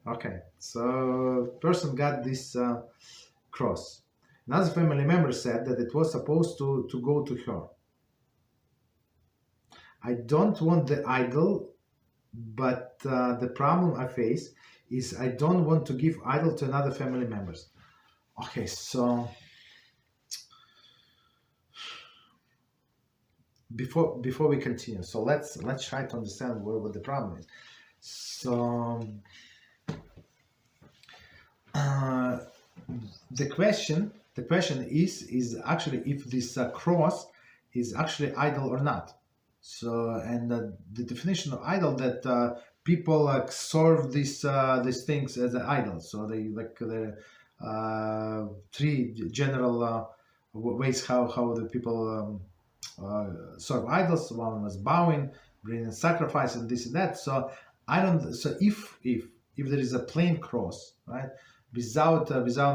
okay, so person got this cross. Another family member said that it was supposed to go to her. I don't want the idol, but the problem I face is I don't want to give idol to another family members. Okay, so before we continue, so let's try to understand what the problem is. So the question is actually if this cross is actually idol or not. So and the definition of idol that people serve these things as an idol. So they like the three general ways how the people serve idols. One was bowing, bringing sacrifice, and this and that. So I don't. So if there is a plain cross, right, without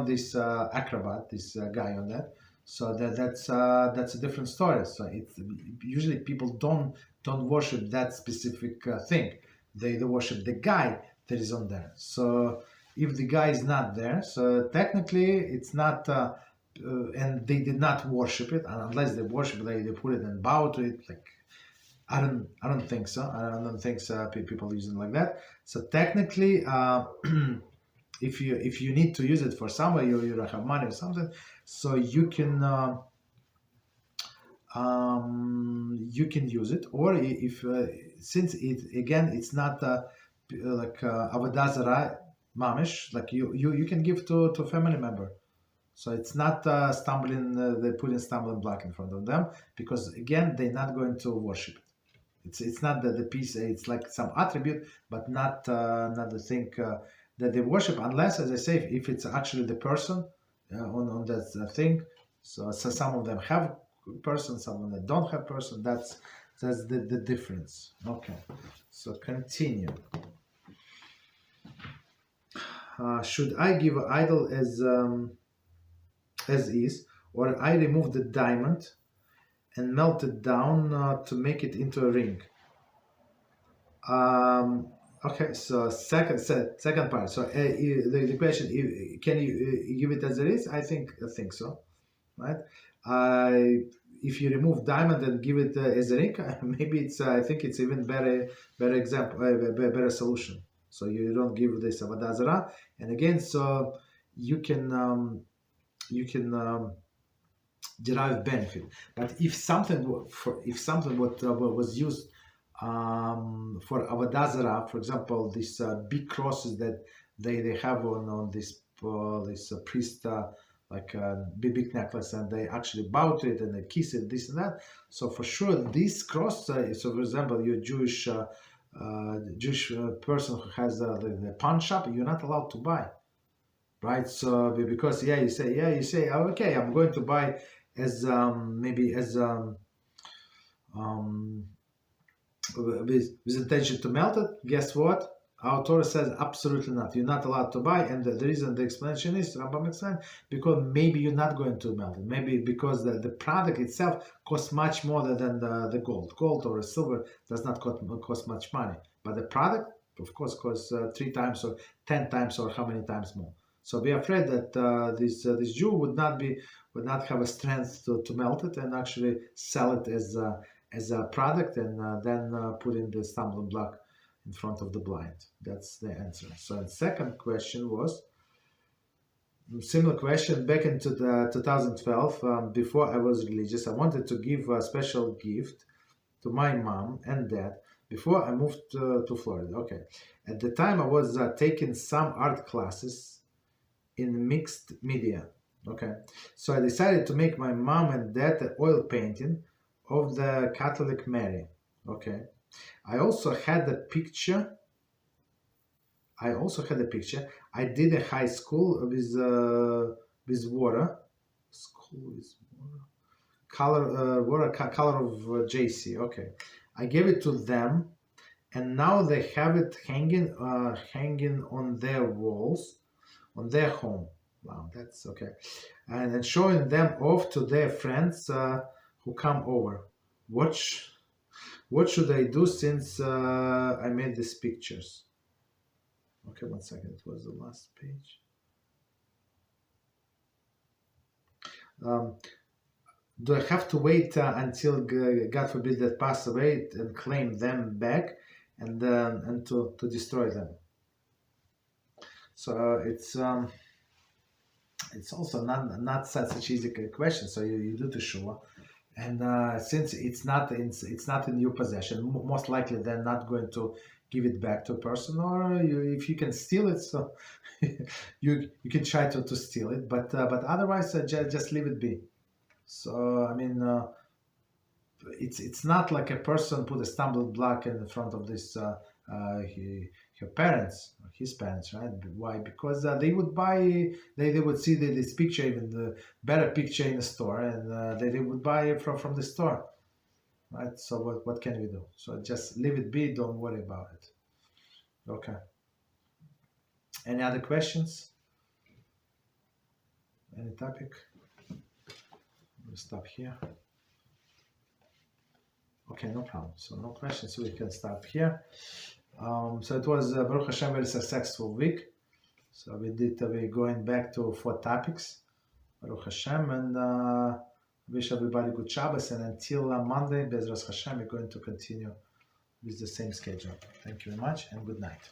this acrobat, this guy on that, so that's a different story. So it's usually people don't worship that specific thing. They worship the guy that is on there. So if the guy is not there, so technically it's not, and they did not worship it, and unless they worship, they put it and bow to it. Like I don't think so. I don't think so. People use it like that. So technically, if you need to use it for somewhere, you don't have money or something, so you can use it. Or if since it's not like avodah zarah mamish, like you can give to a family member. So it's not they put a stumbling block in front of them, because again they're not going to worship it. It's not the piece. It's like some attribute, but not the thing that they worship, unless, as I say, if it's actually the person on that thing. So some of them have person, some of them don't have person. That's the difference. Okay, so continue. Should I give an idol as is, or I remove the diamond and melt it down to make it into a ring? Okay, so second part. So the question: can you give it as it is? I think so, right? If you remove diamond and give it as a ring, maybe it's. I think it's even better example, better solution. So you don't give this avodah zarah, and again, so you can derive benefit. But if something was used for avodah zarah, for example, these big crosses that they have on this priest like a big necklace, and they actually bow to it and they kiss it, this and that. So for sure, this cross. So for example, you're Jewish person who has the pawn shop, you're not allowed to buy, right? So because you say okay, I'm going to buy as with intention to melt it. Guess what? Our Torah says absolutely not. You're not allowed to buy, and the reason, the explanation is, Rabbi explained, because maybe you're not going to melt it. Maybe because the product itself costs much more than the gold. Gold or silver does not cost much money, but the product, of course, costs 3 times or 10 times or how many times more. So be afraid that this Jew would not have a strength to melt it and actually sell it as a product, and then put in the stumbling block in front of the blind. That's the answer. So the second question was similar question. Back in 2012, before I was religious, I wanted to give a special gift to my mom and dad before I moved to Florida. Okay. At the time, I was taking some art classes in mixed media. Okay. So I decided to make my mom and dad an oil painting of the Catholic Mary. Okay. I also had a picture. I did a high school with water. School with water. Color of JC. Okay. I gave it to them, and now they have it hanging on their walls, on their home. Wow, that's okay. And showing them off to their friends who come over. What should I do since I made these pictures? Okay, 1 second. It was the last page. Do I have to wait until God forbid that pass away and claim them back and to destroy them? So it's also not such an easy question. So you do teshuva. And since it's not in your possession, most likely they're not going to give it back to a person, or if you can steal it, so you can try to steal it, but otherwise just leave it be. So I mean, it's not like a person put a stumbling block in front of this her parents, or his parents, right? Why? Because they would buy, they would see this picture, even the better picture in the store, and they would buy it from the store, right? So what can we do? So just leave it be, don't worry about it. Okay. Any other questions? Any topic? We'll stop here. Okay, no problem. So no questions, so we can stop here. So it was Baruch Hashem, very successful week. So we're going back to 4 topics. Baruch Hashem, and wish everybody good Shabbos. And until Monday, Beezrat Hashem, we're going to continue with the same schedule. Thank you very much, and good night.